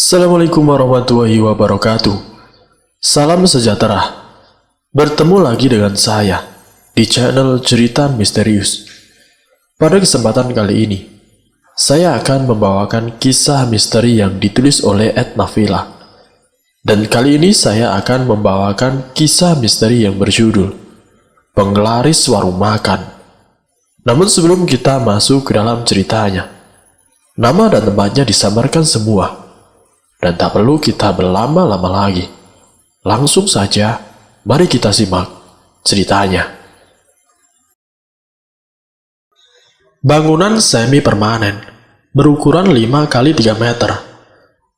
Assalamualaikum warahmatullahi wabarakatuh. Salam sejahtera. Bertemu lagi dengan saya di channel Cerita Misterius. Pada kesempatan kali ini, saya akan membawakan kisah misteri yang ditulis oleh Ed Nafila. Dan kali ini saya akan membawakan kisah misteri yang berjudul Penglaris Warung Makan. Namun sebelum kita masuk ke dalam ceritanya, nama dan tempatnya disamarkan semua. Dan tak perlu kita berlama-lama lagi. Langsung saja, mari kita simak ceritanya. Bangunan semi permanen, berukuran 5 kali 3 meter,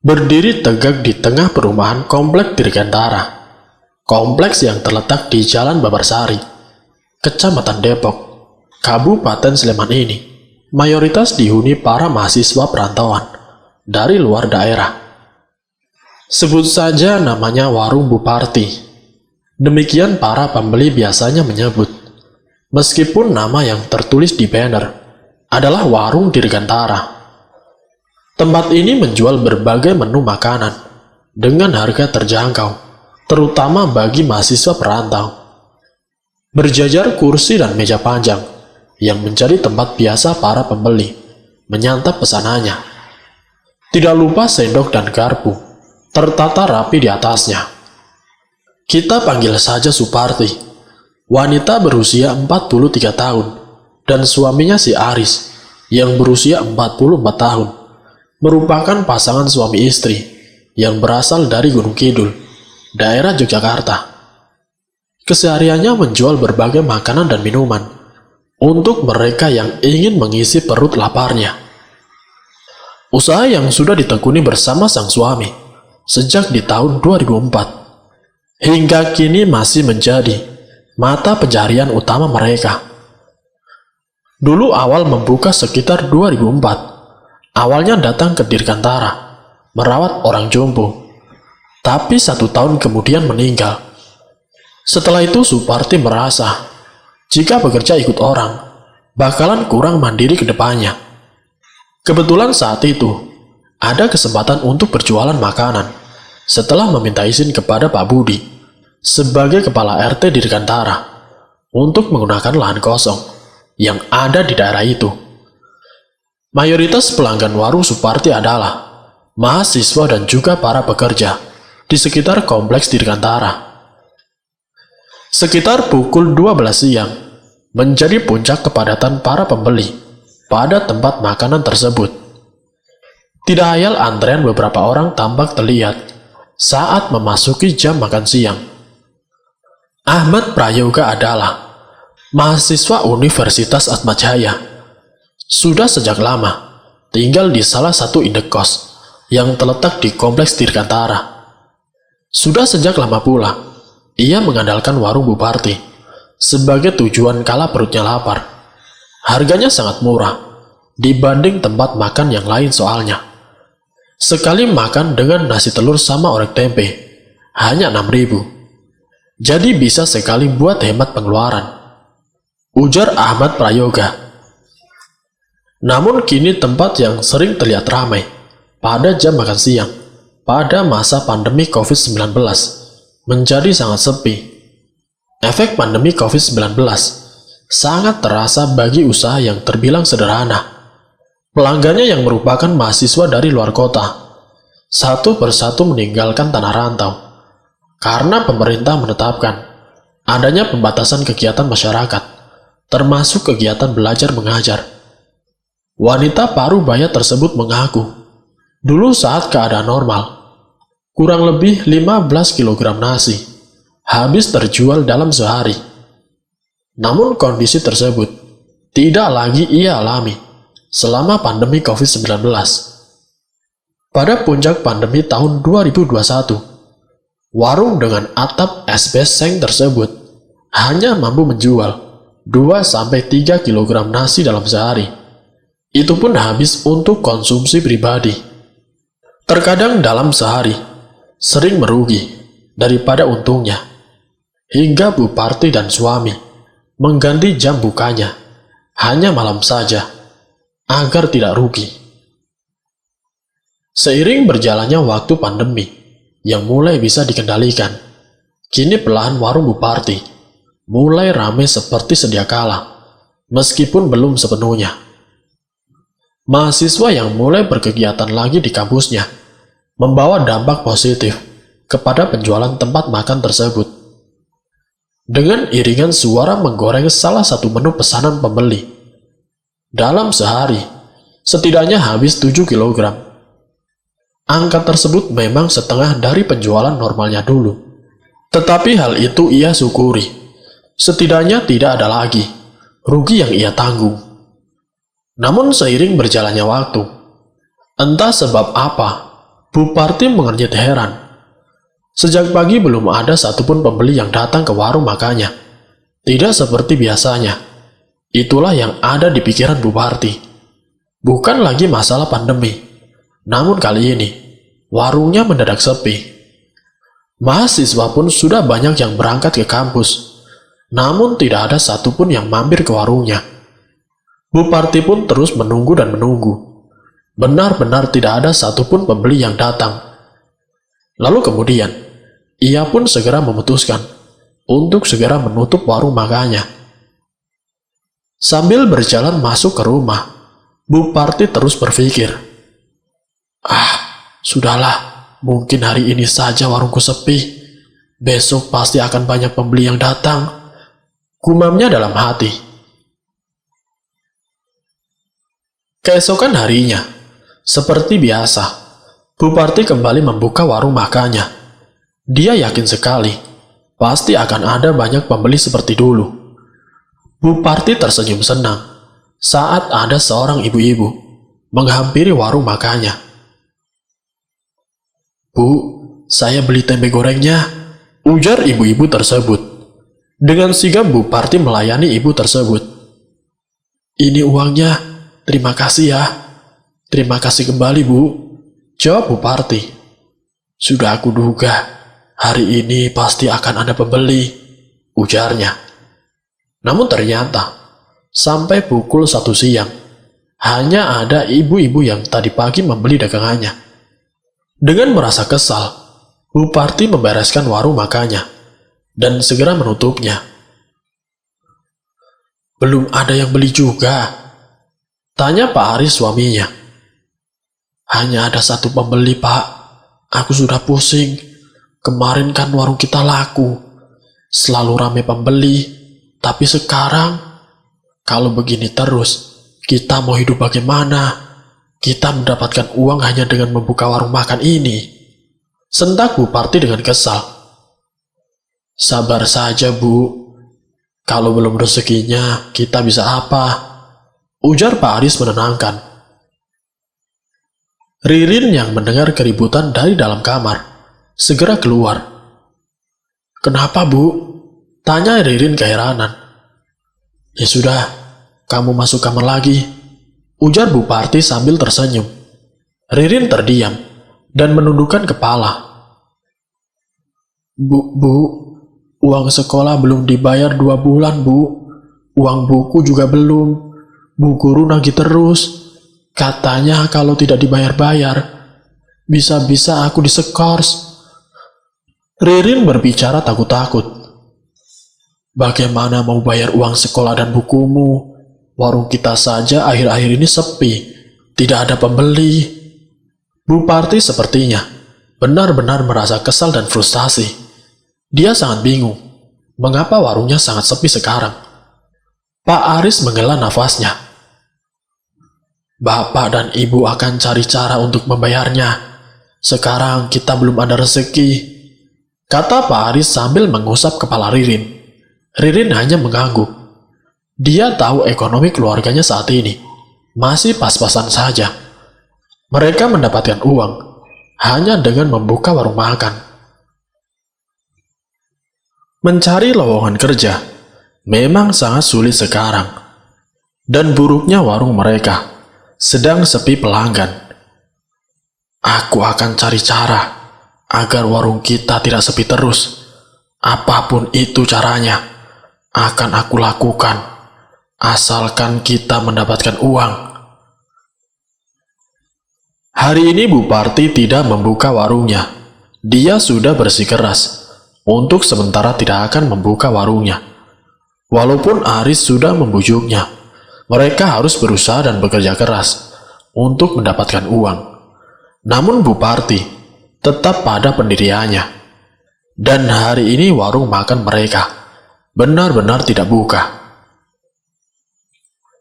berdiri tegak di tengah perumahan Kompleks Dirgantara. Kompleks yang terletak di Jalan Babarsari, Kecamatan Depok, Kabupaten Sleman ini, mayoritas dihuni para mahasiswa perantauan dari luar daerah. Sebut saja namanya Warung Buparti. Demikian para pembeli biasanya menyebut. Meskipun nama yang tertulis di banner adalah Warung Dirgantara. Tempat ini menjual berbagai menu makanan dengan harga terjangkau, terutama bagi mahasiswa perantau. Berjajar kursi dan meja panjang yang menjadi tempat biasa para pembeli menyantap pesanannya. Tidak lupa sendok dan garpu tertata rapi di atasnya. Kita panggil saja Suparti, wanita berusia 43 tahun, dan suaminya si Aris, yang berusia 44 tahun, merupakan pasangan suami istri yang berasal dari Gunung Kidul, daerah Yogyakarta. Kesehariannya menjual berbagai makanan dan minuman untuk mereka yang ingin mengisi perut laparnya. Usaha yang sudah ditekuni bersama sang suami sejak di tahun 2004, hingga kini masih menjadi mata pencarian utama mereka. Dulu awal membuka sekitar 2004, awalnya datang ke Dirgantara, merawat orang jompo, tapi 1 tahun kemudian meninggal. Setelah itu Suparti merasa, jika bekerja ikut orang, bakalan kurang mandiri ke depannya. Kebetulan saat itu, ada kesempatan untuk berjualan makanan setelah meminta izin kepada Pak Budi sebagai kepala RT Dirgantara untuk menggunakan lahan kosong yang ada di daerah itu. Mayoritas pelanggan warung Suparti adalah mahasiswa dan juga para pekerja di sekitar Kompleks Dirgantara. Sekitar pukul 12 siang menjadi puncak kepadatan para pembeli pada tempat makanan tersebut. Tidak ayal antrean beberapa orang tampak terlihat saat memasuki jam makan siang. Ahmad Prayoga adalah mahasiswa Universitas Atmajaya. Sudah sejak lama tinggal di salah satu indekos yang terletak di Kompleks Dirgantara. Sudah sejak lama pula, ia mengandalkan Warung Buparti sebagai tujuan kala perutnya lapar. Harganya sangat murah dibanding tempat makan yang lain soalnya. Sekali makan dengan nasi telur sama orek tempe, hanya 6.000. Jadi bisa sekali buat hemat pengeluaran, ujar Ahmad Prayoga. Namun kini tempat yang sering terlihat ramai pada jam makan siang pada masa pandemi COVID-19 menjadi sangat sepi. Efek pandemi COVID-19 sangat terasa bagi usaha yang terbilang sederhana. Pelanggannya yang merupakan mahasiswa dari luar kota, satu persatu meninggalkan tanah rantau, karena pemerintah menetapkan adanya pembatasan kegiatan masyarakat, termasuk kegiatan belajar mengajar. Wanita parubaya tersebut mengaku, dulu saat keadaan normal, kurang lebih 15 kg nasi habis terjual dalam sehari. Namun kondisi tersebut tidak lagi ia alami selama pandemi COVID-19. Pada puncak pandemi tahun 2021, warung dengan atap SB seng tersebut hanya mampu menjual 2-3 kg nasi dalam sehari. Itu pun habis untuk konsumsi pribadi. Terkadang dalam sehari sering merugi daripada untungnya, hingga Buparti dan suami mengganti jam bukanya hanya malam saja agar tidak rugi. Seiring berjalannya waktu pandemi yang mulai bisa dikendalikan, kini perlahan warung Bu Parti mulai ramai seperti sedia kala, meskipun belum sepenuhnya. Mahasiswa yang mulai berkegiatan lagi di kampusnya membawa dampak positif kepada penjualan tempat makan tersebut. Dengan iringan suara menggoreng salah satu menu pesanan pembeli, dalam sehari setidaknya habis 7 kilogram. Angka tersebut memang setengah dari penjualan normalnya dulu. Tetapi hal itu ia syukuri. Setidaknya tidak ada lagi rugi yang ia tanggung. Namun seiring berjalannya waktu, entah sebab apa, Bu Parti mengernyit heran. Sejak pagi belum ada satupun pembeli yang datang ke warung makannya. Tidak seperti biasanya. Itulah yang ada di pikiran Bu Parti. Bukan lagi masalah pandemi, namun kali ini warungnya mendadak sepi. Mahasiswa pun sudah banyak yang berangkat ke kampus, namun tidak ada satupun yang mampir ke warungnya. Bu Parti pun terus menunggu dan menunggu. Benar-benar tidak ada satupun pembeli yang datang. Lalu kemudian, ia pun segera memutuskan untuk segera menutup warung makannya. Sambil berjalan masuk ke rumah, Bu Parti terus berpikir, sudahlah, mungkin hari ini saja warungku sepi. Besok pasti akan banyak pembeli yang datang, gumamnya dalam hati. Keesokan harinya, seperti biasa, Bu Parti kembali membuka warung makannya. Dia yakin sekali, pasti akan ada banyak pembeli seperti dulu. Bu Parti tersenyum senang saat ada seorang ibu-ibu menghampiri warung makannya. "Bu, saya beli tempe gorengnya," ujar ibu-ibu tersebut. Dengan sigap Bu Parti melayani ibu tersebut. "Ini uangnya, terima kasih ya." "Terima kasih kembali, Bu," jawab Bu Parti. "Sudah aku duga, hari ini pasti akan ada pembeli," ujarnya. Namun ternyata, sampai pukul 1 siang, hanya ada ibu-ibu yang tadi pagi membeli dagangannya. Dengan merasa kesal, Bu Parti membereskan warung makannya dan segera menutupnya. "Belum ada yang beli juga?" tanya Pak Aris suaminya. "Hanya ada satu pembeli, Pak. Aku sudah pusing. Kemarin kan warung kita laku, selalu ramai pembeli. Tapi sekarang, kalau begini terus, kita mau hidup bagaimana? Kita mendapatkan uang hanya dengan membuka warung makan ini," sentak Bu Parti dengan kesal. "Sabar saja, Bu. Kalau belum rezekinya, kita bisa apa?" ujar Pak Aris menenangkan. Ririn yang mendengar keributan dari dalam kamar segera keluar. "Kenapa, Bu?" tanya Ririn keheranan. "Ya sudah, kamu masuk kamar lagi," ujar Bu Parti sambil tersenyum. Ririn terdiam dan menundukkan kepala. Bu, uang sekolah belum dibayar 2 bulan, Bu. Uang buku juga belum. Bu guru nagih terus. Katanya kalau tidak dibayar-bayar, bisa-bisa aku disekors." Ririn berbicara takut-takut. "Bagaimana mau bayar uang sekolah dan bukumu? Warung kita saja akhir-akhir ini sepi, tidak ada pembeli." Bu Parti sepertinya benar-benar merasa kesal dan frustasi. Dia sangat bingung, mengapa warungnya sangat sepi sekarang. Pak Aris menghela nafasnya. "Bapak dan Ibu akan cari cara untuk membayarnya. Sekarang kita belum ada rezeki," kata Pak Aris sambil mengusap kepala Ririn. Ririn hanya mengangguk. Dia tahu ekonomi keluarganya saat ini masih pas-pasan saja. Mereka mendapatkan uang hanya dengan membuka warung makan. Mencari lowongan kerja memang sangat sulit sekarang, dan buruknya warung mereka sedang sepi pelanggan. "Aku akan cari cara agar warung kita tidak sepi terus. Apapun itu caranya, akan aku lakukan, asalkan kita mendapatkan uang." Hari ini Bu Parti tidak membuka warungnya. Dia sudah bersikeras untuk sementara tidak akan membuka warungnya. Walaupun Aris sudah membujuknya, mereka harus berusaha dan bekerja keras untuk mendapatkan uang. Namun Bu Parti tetap pada pendiriannya. Dan hari ini warung makan mereka benar-benar tidak buka.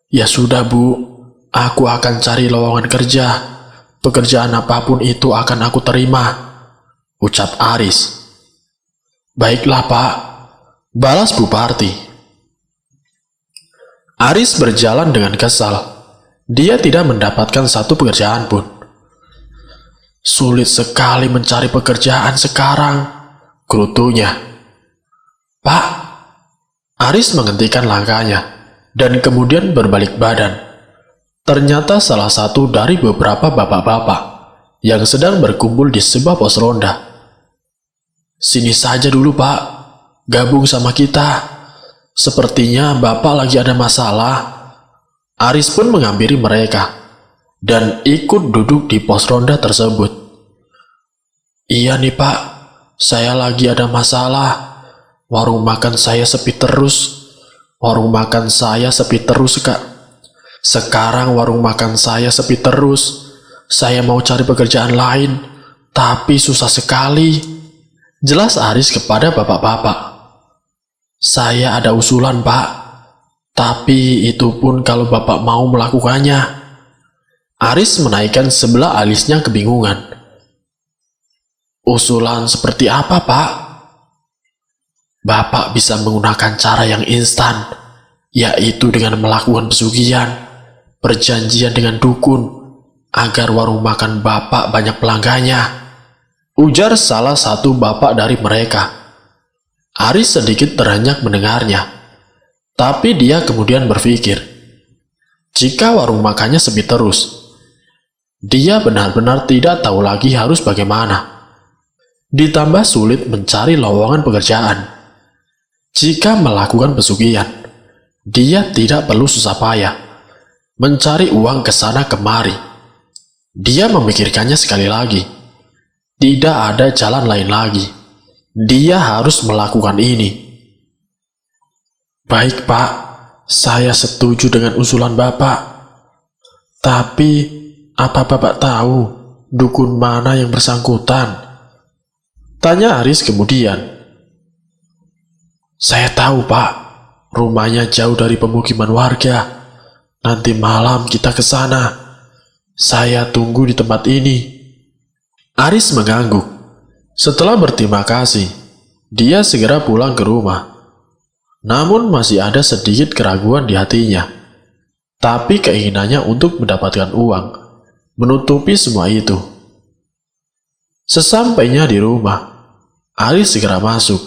Ya sudah Bu, aku akan cari lowongan kerja. Pekerjaan apapun itu akan aku terima, ucap Aris. Baiklah Pak, balas Bu Parti. Aris berjalan dengan kesal. Dia tidak mendapatkan satu pekerjaan pun. Sulit sekali mencari pekerjaan sekarang, gerutunya. Pak, Aris menghentikan langkahnya dan kemudian berbalik badan. Ternyata salah satu dari beberapa bapak-bapak yang sedang berkumpul di sebuah pos ronda. Sini saja dulu Pak, gabung sama kita. Sepertinya Bapak lagi ada masalah. Aris pun menghampiri mereka dan ikut duduk di pos ronda tersebut. Iya nih Pak, saya lagi ada masalah. Warung makan saya sepi terus. Warung makan saya sepi terus Kak. Sekarang warung makan saya sepi terus. Saya mau cari pekerjaan lain, tapi susah sekali. Jelas Aris kepada bapak-bapak. Saya ada usulan Pak, tapi itu pun kalau Bapak mau melakukannya. Aris menaikkan sebelah alisnya kebingungan. Usulan seperti apa Pak? Bapak bisa menggunakan cara yang instan, yaitu dengan melakukan pesugihan, perjanjian dengan dukun, agar warung makan Bapak banyak pelanggannya, ujar salah satu bapak dari mereka. Aris sedikit terenyak mendengarnya, tapi dia kemudian berpikir, jika warung makannya sepi terus, dia benar-benar tidak tahu lagi harus bagaimana. Ditambah sulit mencari lowongan pekerjaan. Jika melakukan pesugihan, dia tidak perlu susah payah mencari uang ke sana kemari. Dia memikirkannya sekali lagi. Tidak ada jalan lain lagi. Dia harus melakukan ini. Baik Pak, saya setuju dengan usulan Bapak. Tapi, apa Bapak tahu dukun mana yang bersangkutan? Tanya Aris kemudian. Saya tahu Pak, rumahnya jauh dari pemukiman warga. Nanti malam kita ke sana. Saya tunggu di tempat ini. Aris mengangguk. Setelah berterima kasih, dia segera pulang ke rumah. Namun masih ada sedikit keraguan di hatinya. Tapi keinginannya untuk mendapatkan uang menutupi semua itu. Sesampainya di rumah, Aris segera masuk.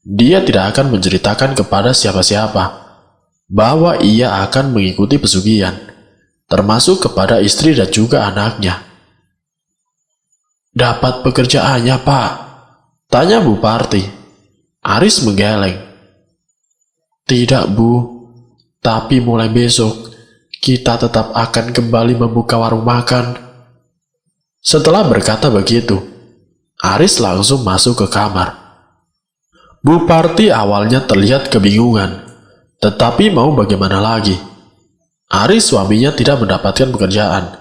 Dia tidak akan menceritakan kepada siapa-siapa bahwa ia akan mengikuti pesugihan, termasuk kepada istri dan juga anaknya. Dapat pekerjaannya Pak? Tanya Bu Parti. Aris menggeleng. Tidak Bu, tapi mulai besok kita tetap akan kembali membuka warung makan. Setelah berkata begitu, Aris langsung masuk ke kamar. Bu Parti awalnya terlihat kebingungan, tetapi mau bagaimana lagi? Aris suaminya tidak mendapatkan pekerjaan,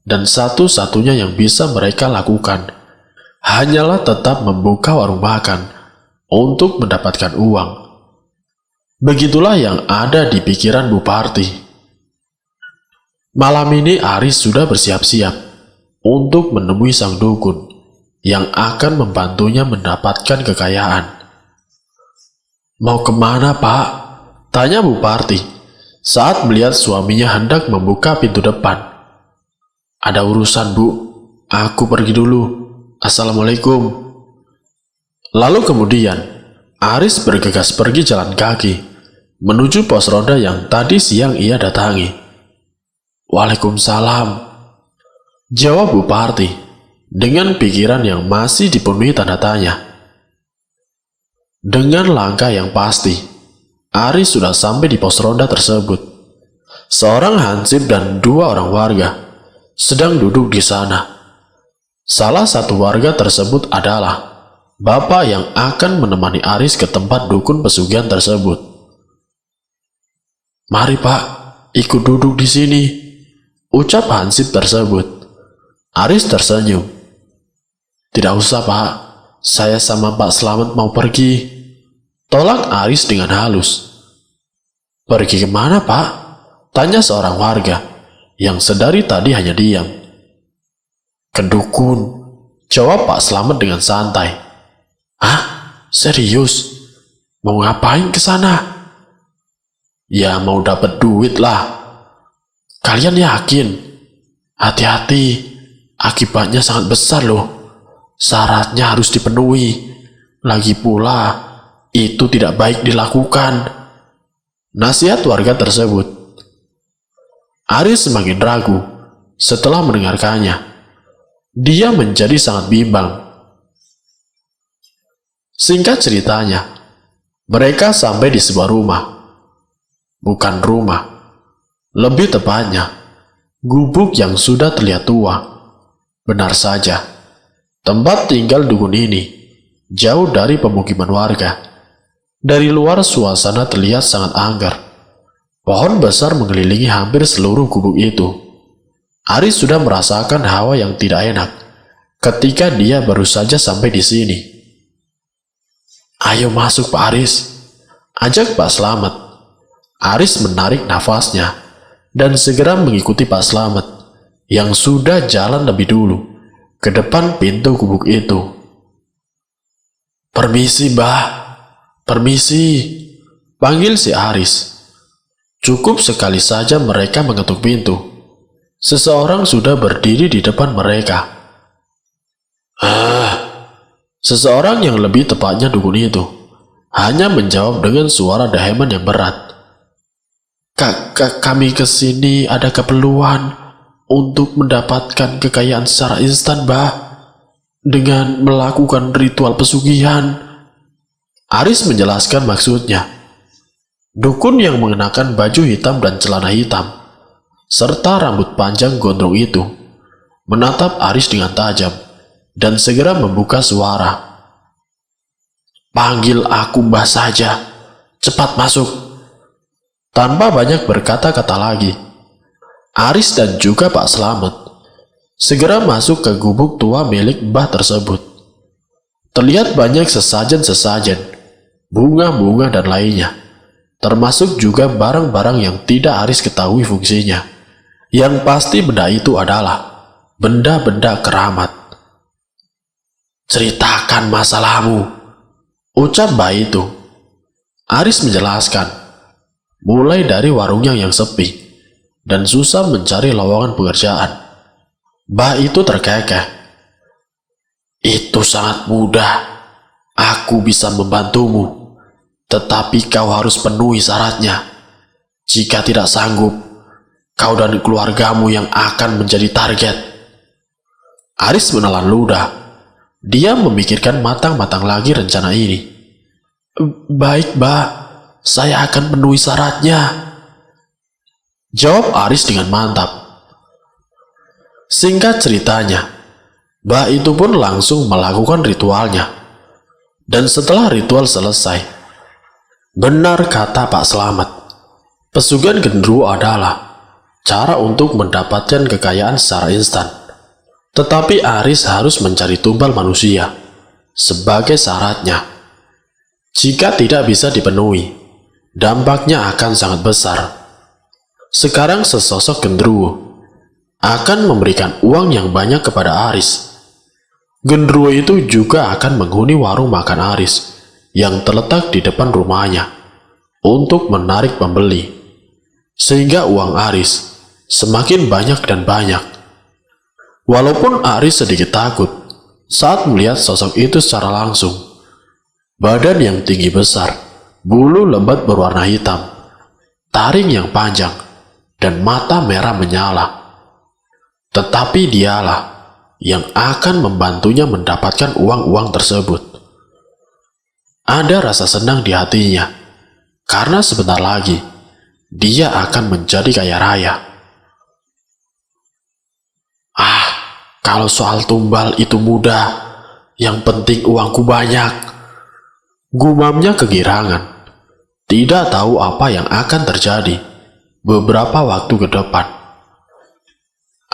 dan satu-satunya yang bisa mereka lakukan hanyalah tetap membuka warung makan untuk mendapatkan uang. Begitulah yang ada di pikiran Bu Parti. Malam ini Aris sudah bersiap-siap untuk menemui sang dukun yang akan membantunya mendapatkan kekayaan. Mau kemana Pak? Tanya Bu Parti saat melihat suaminya hendak membuka pintu depan. Ada urusan Bu, aku pergi dulu. Assalamualaikum. Lalu kemudian, Aris bergegas pergi jalan kaki, menuju pos ronda yang tadi siang ia datangi. Waalaikumsalam, jawab Bu Parti, dengan pikiran yang masih dipenuhi tanda tanya. Dengan langkah yang pasti, Aris sudah sampai di pos ronda tersebut. Seorang hansip dan dua orang warga sedang duduk di sana. Salah satu warga tersebut adalah bapak yang akan menemani Aris ke tempat dukun pesugihan tersebut. "Mari Pak, ikut duduk di sini," ucap Hansip tersebut. Aris tersenyum. "Tidak usah Pak, saya sama Pak Slamet mau pergi," tolak Aris dengan halus. "Pergi kemana Pak?" tanya seorang warga yang sedari tadi hanya diam. "Ke dukun," jawab Pak Slamet dengan santai. "Hah? Serius? Mau ngapain ke sana?" "Ya mau dapat duit lah." "Kalian yakin?" "Hati-hati, akibatnya sangat besar loh. Syaratnya harus dipenuhi. Lagi pula, itu tidak baik dilakukan," nasihat warga tersebut. Aris semakin ragu setelah mendengarkannya. Dia menjadi sangat bimbang. Singkat ceritanya, mereka sampai di sebuah rumah. Bukan rumah, lebih tepatnya, gubuk yang sudah terlihat tua. Benar saja, tempat tinggal dukun ini jauh dari pemukiman warga. Dari luar suasana terlihat sangat angker. Pohon besar mengelilingi hampir seluruh gubuk itu. Aris sudah merasakan hawa yang tidak enak ketika dia baru saja sampai di sini. "Ayo masuk Pak Aris," ajak Pak Slamet. Aris menarik nafasnya dan segera mengikuti Pak Slamet yang sudah jalan lebih dulu ke depan pintu gubuk itu. "Permisi Mbah, permisi," panggil si Aris. Cukup sekali saja mereka mengetuk pintu. Seseorang sudah berdiri di depan mereka. Seseorang yang lebih tepatnya dukun itu hanya menjawab dengan suara daheman yang berat. Kami kesini ada keperluan untuk mendapatkan kekayaan secara instan, Mbah, dengan melakukan ritual pesugihan." Aris menjelaskan maksudnya. Dukun yang mengenakan baju hitam dan celana hitam serta rambut panjang gondrong itu menatap Aris dengan tajam dan segera membuka suara. "Panggil aku Mbah saja, cepat masuk." Tanpa banyak berkata-kata lagi, Aris dan juga Pak Slamet segera masuk ke gubuk tua milik Mbah tersebut. Terlihat banyak sesajen-sesajen, bunga-bunga dan lainnya, termasuk juga barang-barang yang tidak Aris ketahui fungsinya. Yang pasti benda itu adalah benda-benda keramat. "Ceritakan masalahmu," ucap Mbah itu. Aris menjelaskan, mulai dari warungnya yang sepi dan susah mencari lowongan pekerjaan. Mbah itu terkekeh. "Itu sangat mudah. Aku bisa membantumu. Tetapi kau harus penuhi syaratnya. Jika tidak sanggup, kau dan keluargamu yang akan menjadi target." Aris menelan ludah. Dia memikirkan matang-matang lagi rencana ini. "Baik, Mbah. Saya akan penuhi syaratnya," jawab Aris dengan mantap. Singkat ceritanya, Mbah itu pun langsung melakukan ritualnya. Dan setelah ritual selesai, benar kata Pak Slamet, pesugihan genderuwo adalah cara untuk mendapatkan kekayaan secara instan. Tetapi Aris harus mencari tumbal manusia sebagai syaratnya. Jika tidak bisa dipenuhi, dampaknya akan sangat besar. Sekarang sesosok genderuwo akan memberikan uang yang banyak kepada Aris. Genderuwo itu juga akan menghuni warung makan Aris yang terletak di depan rumahnya untuk menarik pembeli, sehingga uang Aris semakin banyak dan banyak. Walaupun Aris sedikit takut saat melihat sosok itu secara langsung. Badan yang tinggi besar, bulu lebat berwarna hitam, taring yang panjang, dan mata merah menyala. Tetapi dialah yang akan membantunya mendapatkan uang-uang tersebut. Ada rasa senang di hatinya, karena sebentar lagi dia akan menjadi kaya raya. Ah, kalau soal tumbal itu mudah, yang penting uangku banyak. Gumamnya kegirangan, tidak tahu apa yang akan terjadi beberapa waktu ke depan.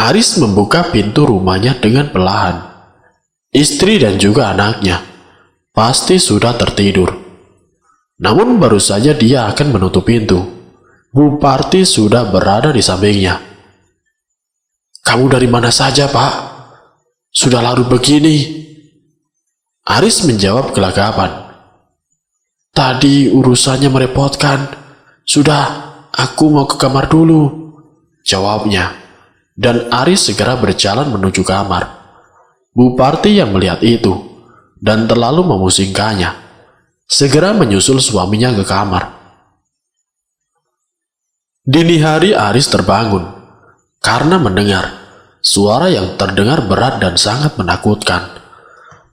Aris membuka pintu rumahnya dengan perlahan. Istri dan juga anaknya pasti sudah tertidur. Namun baru saja dia akan menutup pintu, Bu Parti sudah berada di sampingnya. "Kamu dari mana saja, Pak? Sudah larut begini." Aris menjawab gelagapan. "Tadi urusannya merepotkan. Sudah, aku mau ke kamar dulu," jawabnya. Dan Aris segera berjalan menuju kamar. Bu Parti yang melihat itu dan terlalu memusingkannya, segera menyusul suaminya ke kamar. Dini hari Aris terbangun karena mendengar suara yang terdengar berat dan sangat menakutkan.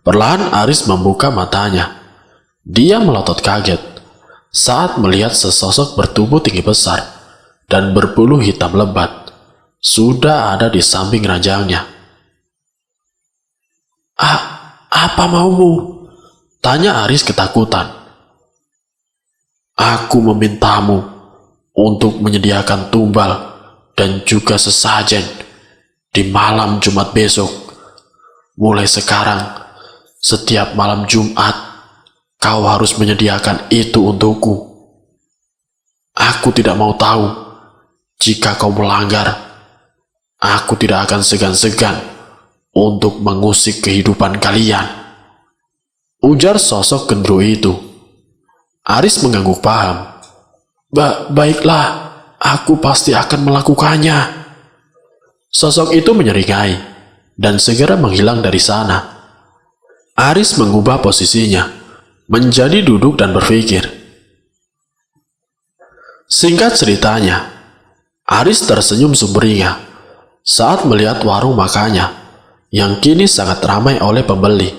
Perlahan Aris membuka matanya. Dia melotot kaget saat melihat sesosok bertubuh tinggi besar dan berbulu hitam lebat sudah ada di samping ranjangnya. Apa maumu?" tanya Aris ketakutan. "Aku memintamu untuk menyediakan tumbal dan juga sesajen di malam Jumat besok. Mulai sekarang, setiap malam Jumat, kau harus menyediakan itu untukku. Aku tidak mau tahu jika kau melanggar. Aku tidak akan segan-segan untuk mengusik kehidupan kalian," ujar sosok gendro itu. Aris mengangguk paham. Baiklah, aku pasti akan melakukannya." Sosok itu menyeringai dan segera menghilang dari sana. Aris mengubah posisinya menjadi duduk dan berpikir. Singkat ceritanya, Aris tersenyum sumringah saat melihat warung makannya yang kini sangat ramai oleh pembeli.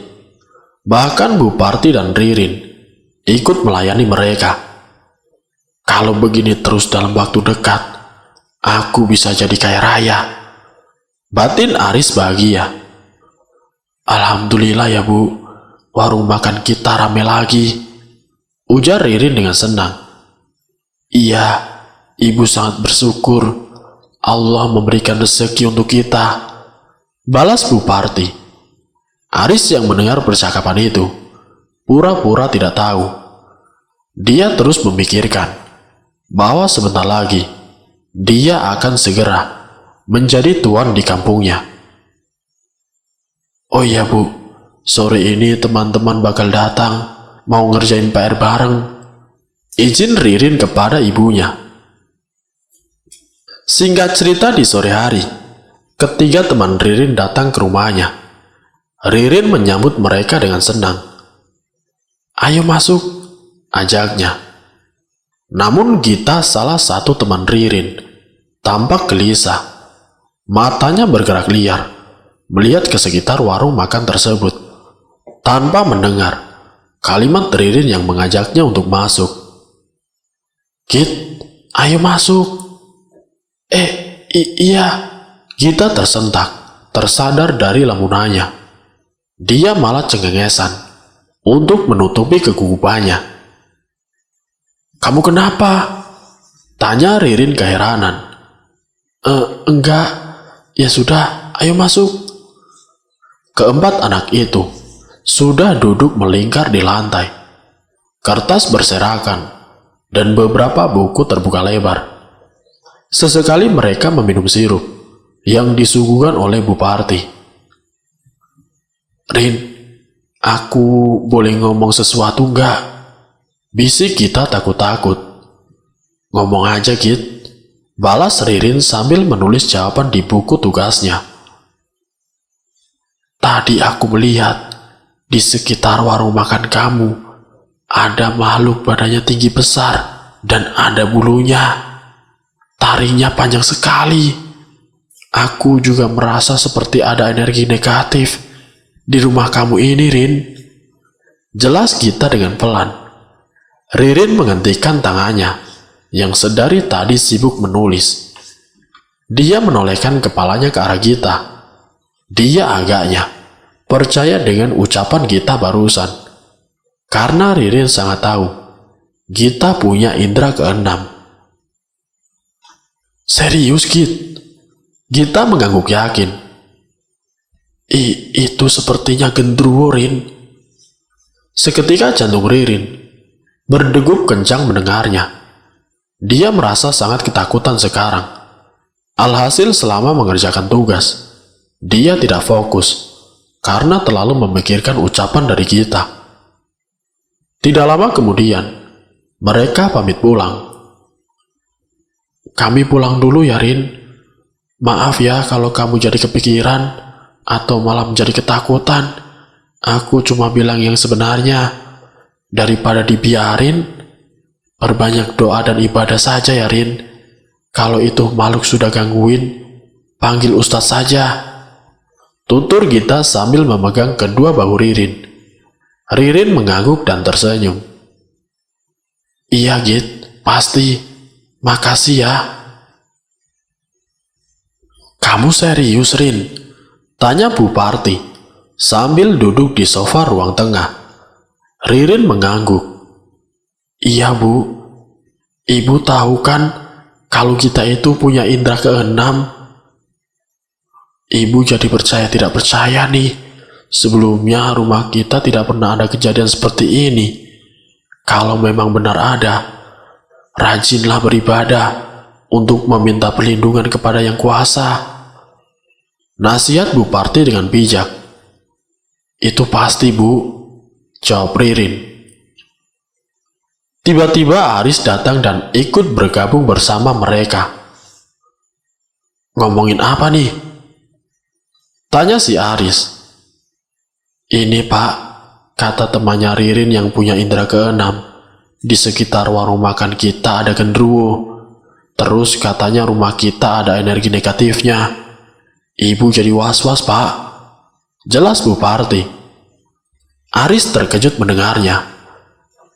Bahkan Bu Parti dan Ririn ikut melayani mereka. "Kalau begini terus dalam waktu dekat, aku bisa jadi kaya raya," batin Aris bahagia. "Alhamdulillah ya Bu, warung makan kita ramai lagi," ujar Ririn dengan senang. "Iya, Ibu sangat bersyukur. Allah memberikan rezeki untuk kita," balas Bu Parti. Aris yang mendengar percakapan itu pura-pura tidak tahu. Dia terus memikirkan bahwa sebentar lagi dia akan segera menjadi tuan di kampungnya. "Oh iya Bu, sore ini teman-teman bakal datang, mau ngerjain PR bareng," izin Ririn kepada ibunya. Singkat cerita, di sore hari, ketiga teman Ririn datang ke rumahnya. Ririn menyambut mereka dengan senang. "Ayo masuk," ajaknya. Namun Gita, salah satu teman Ririn, tampak gelisah. Matanya bergerak liar, melihat ke sekitar warung makan tersebut, tanpa mendengar kalimat Ririn yang mengajaknya untuk masuk. "Git, ayo masuk." Iya." Gita tersentak, tersadar dari lamunannya. Dia malah cengengesan untuk menutupi kegugupannya. "Kamu kenapa?" tanya Ririn keheranan. Enggak, ya sudah, ayo masuk." Keempat anak itu sudah duduk melingkar di lantai. Kertas berserakan dan beberapa buku terbuka lebar. Sesekali mereka meminum sirup yang disuguhkan oleh Bu Parti. "Rin, aku boleh ngomong sesuatu nggak?" bisik kita takut-takut. "Ngomong aja, Git," balas Ririn sambil menulis jawaban di buku tugasnya. "Tadi aku melihat di sekitar warung makan kamu ada makhluk badannya tinggi besar dan ada bulunya. Taringnya panjang sekali. Aku juga merasa seperti ada energi negatif di rumah kamu ini, Rin," jelas Gita dengan pelan. Ririn menghentikan tangannya yang sedari tadi sibuk menulis. Dia menolehkan kepalanya ke arah Gita Dia agaknya percaya dengan ucapan Gita barusan, karena Ririn sangat tahu Gita punya indera keenam. Serius, Git? Gita mengangguk yakin. Itu sepertinya genderuwo, Rin. Seketika jantung Ririn berdegup kencang mendengarnya. Dia merasa sangat ketakutan sekarang. Alhasil selama mengerjakan tugas, dia tidak fokus karena terlalu memikirkan ucapan dari Gita. Tidak lama kemudian, mereka pamit pulang. Kami pulang dulu ya, Rin. Maaf ya kalau kamu jadi kepikiran atau malah menjadi ketakutan. Aku cuma bilang yang sebenarnya. Daripada dibiarin, perbanyak doa dan ibadah saja ya, Rin. Kalau itu makhluk sudah gangguin, panggil Ustadz saja. Tutur Gita sambil memegang kedua bahu Ririn. Ririn mengangguk dan tersenyum. Iya, Git, pasti. Makasih ya. Kamu serius, Rin? Tanya Bu Parti sambil duduk di sofa ruang tengah. Ririn mengangguk. Iya, Bu. Ibu tahu kan kalau kita itu punya indera keenam. Ibu jadi percaya tidak percaya nih. Sebelumnya rumah kita tidak pernah ada kejadian seperti ini. Kalau memang benar ada, rajinlah beribadah untuk meminta perlindungan kepada Yang Kuasa. Nasihat Bu Parti dengan bijak. Itu pasti, Bu, jawab Ririn. Tiba-tiba Aris datang dan ikut bergabung bersama mereka. Ngomongin apa nih? Tanya si Aris. Ini, Pak, kata temannya Ririn yang punya indera keenam. Di sekitar warung makan kita ada genderuwo. Terus katanya rumah kita ada energi negatifnya. Ibu jadi was-was, Pak. Jelas Bu Parti. Aris terkejut mendengarnya.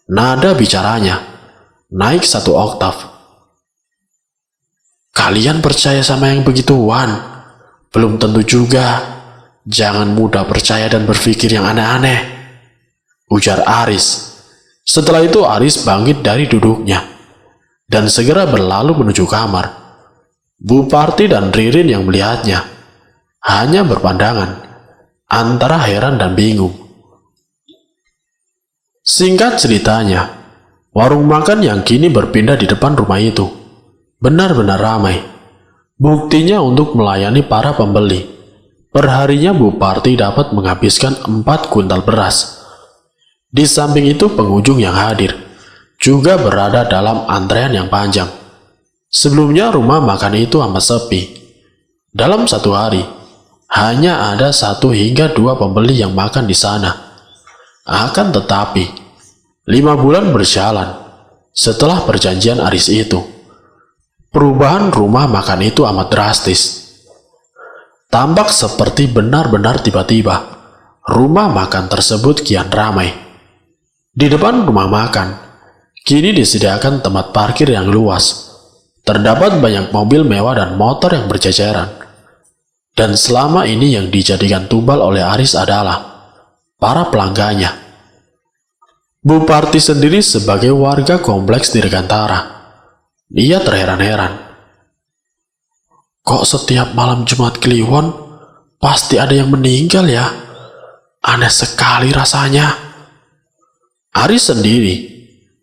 Nada bicaranya naik 1 oktav. Kalian percaya sama yang begituan? Belum tentu juga. Jangan mudah percaya dan berpikir yang aneh-aneh, ujar Aris. Setelah itu Aris bangkit dari duduknya dan segera berlalu menuju kamar. Bu Parti dan Ririn yang melihatnya hanya berpandangan antara heran dan bingung. Singkat ceritanya, warung makan yang kini berpindah di depan rumah itu benar-benar ramai. Buktinya untuk melayani para pembeli, perharinya Bu Parti dapat menghabiskan 4 kuintal beras. Di samping itu pengunjung yang hadir juga berada dalam antrean yang panjang. Sebelumnya rumah makan itu amat sepi. Dalam 1 hari, hanya ada 1 hingga 2 pembeli yang makan di sana. Akan tetapi, 5 bulan berjalan setelah perjanjian Aris itu, perubahan rumah makan itu amat drastis. Tampak seperti benar-benar tiba-tiba, rumah makan tersebut kian ramai. Di depan rumah makan, kini disediakan tempat parkir yang luas. Terdapat banyak mobil mewah dan motor yang berjajaran. Dan selama ini yang dijadikan tumbal oleh Aris adalah para pelanggannya. Bu Parti sendiri sebagai warga kompleks Dirgantara, dia terheran-heran. Kok setiap malam Jumat Kliwon pasti ada yang meninggal ya? Aneh sekali rasanya. Aris sendiri,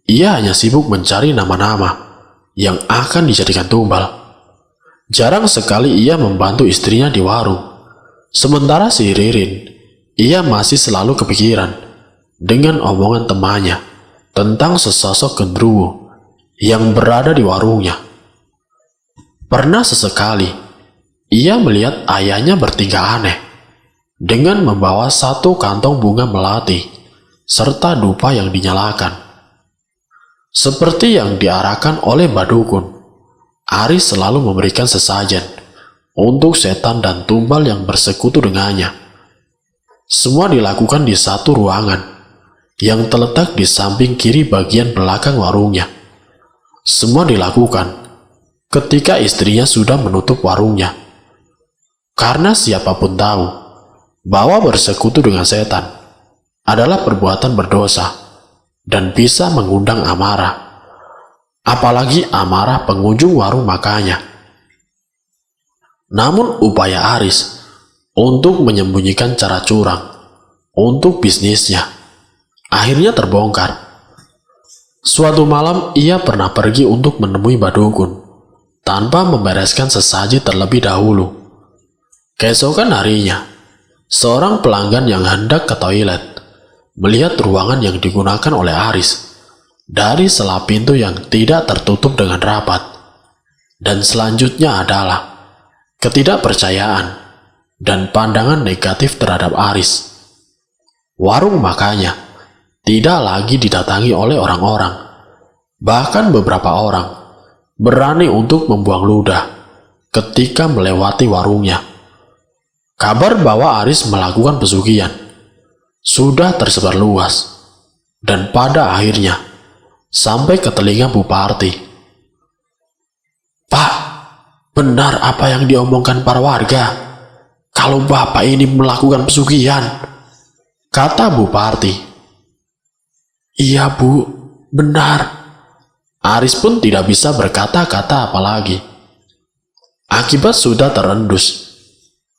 ia hanya sibuk mencari nama-nama yang akan dijadikan tumbal. Jarang sekali ia membantu istrinya di warung. Sementara si Ririn, ia masih selalu kepikiran dengan omongan temannya tentang sesosok genderuwo yang berada di warungnya. Pernah sesekali, ia melihat ayahnya bertingkah aneh dengan membawa 1 kantong bunga melati serta dupa yang dinyalakan. Seperti yang diarahkan oleh Mbak Dukun, Aris selalu memberikan sesajen untuk setan dan tumbal yang bersekutu dengannya. Semua dilakukan di 1 ruangan yang terletak di samping kiri bagian belakang warungnya. Semua dilakukan ketika istrinya sudah menutup warungnya. Karena siapapun tahu bahwa bersekutu dengan setan adalah perbuatan berdosa dan bisa mengundang amarah, apalagi amarah pengunjung warung makannya. Namun upaya Aris untuk menyembunyikan cara curang untuk bisnisnya akhirnya terbongkar. Suatu malam ia pernah pergi untuk menemui Badukun tanpa membereskan sesaji terlebih dahulu. Keesokan harinya, seorang pelanggan yang hendak ke toilet melihat ruangan yang digunakan oleh Aris dari sela pintu yang tidak tertutup dengan rapat. Dan selanjutnya adalah ketidakpercayaan dan pandangan negatif terhadap Aris. Warung makannya tidak lagi didatangi oleh orang-orang. Bahkan beberapa orang berani untuk membuang ludah ketika melewati warungnya. Kabar bahwa Aris melakukan pesugihan sudah tersebar luas dan pada akhirnya sampai ke telinga Buparti. "Pak, benar apa yang diomongkan para warga kalau Bapak ini melakukan pesugihan?" kata Buparti. "Iya Bu, benar." Aris pun tidak bisa berkata-kata apalagi. Akibat sudah terendus,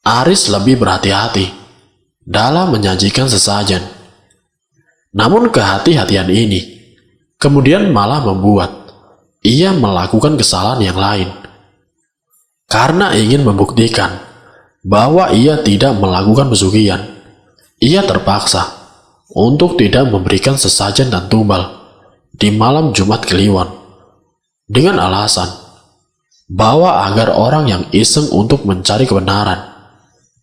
Aris lebih berhati-hati dalam menyajikan sesajen. Namun kehati-hatian ini kemudian malah membuat ia melakukan kesalahan yang lain. Karena ingin membuktikan bahwa ia tidak melakukan pesugihan, ia terpaksa untuk tidak memberikan sesajen dan tumbal di malam Jumat Kliwon dengan alasan bahwa agar orang yang iseng untuk mencari kebenaran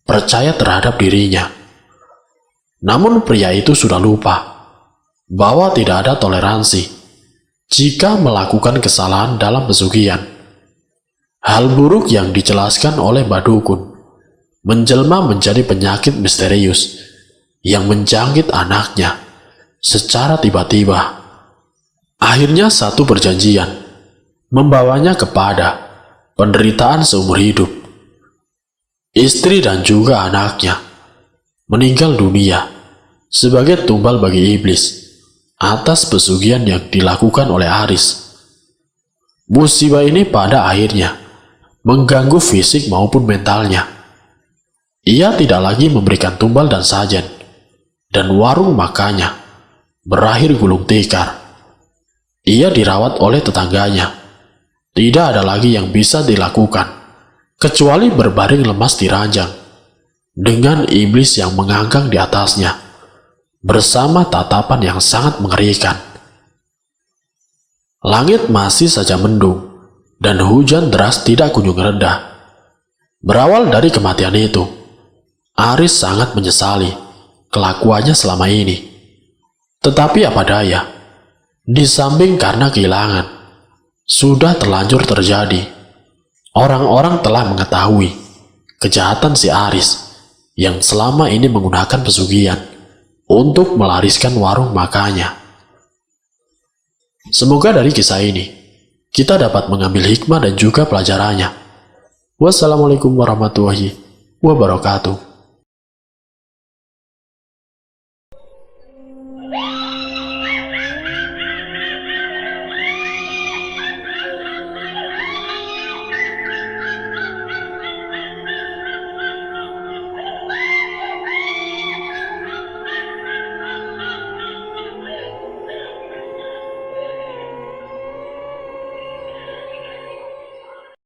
percaya terhadap dirinya. Namun pria itu sudah lupa bahwa tidak ada toleransi jika melakukan kesalahan dalam pesugihan. Hal buruk yang dijelaskan oleh Badukun menjelma menjadi penyakit misterius yang menjangkit anaknya secara tiba-tiba. Akhirnya satu perjanjian membawanya kepada penderitaan seumur hidup. Istri dan juga anaknya meninggal dunia sebagai tumbal bagi iblis atas pesugihan yang dilakukan oleh Aris. Musibah ini pada akhirnya mengganggu fisik maupun mentalnya. Ia tidak lagi memberikan tumbal dan sajen, dan warung makannya berakhir gulung tikar. Ia dirawat oleh tetangganya. Tidak ada lagi yang bisa dilakukan kecuali berbaring lemas di ranjang dengan iblis yang mengangkang di atasnya bersama tatapan yang sangat mengerikan. Langit masih saja mendung dan hujan deras tidak kunjung reda. Berawal dari kematian itu, Aris sangat menyesali kelakuannya selama ini. Tetapi apa daya, di samping karena kehilangan sudah terlanjur terjadi, orang-orang telah mengetahui kejahatan si Aris yang selama ini menggunakan pesugihan untuk melariskan warung makannya. Semoga dari kisah ini kita dapat mengambil hikmah dan juga pelajarannya. Wassalamualaikum warahmatullahi wabarakatuh.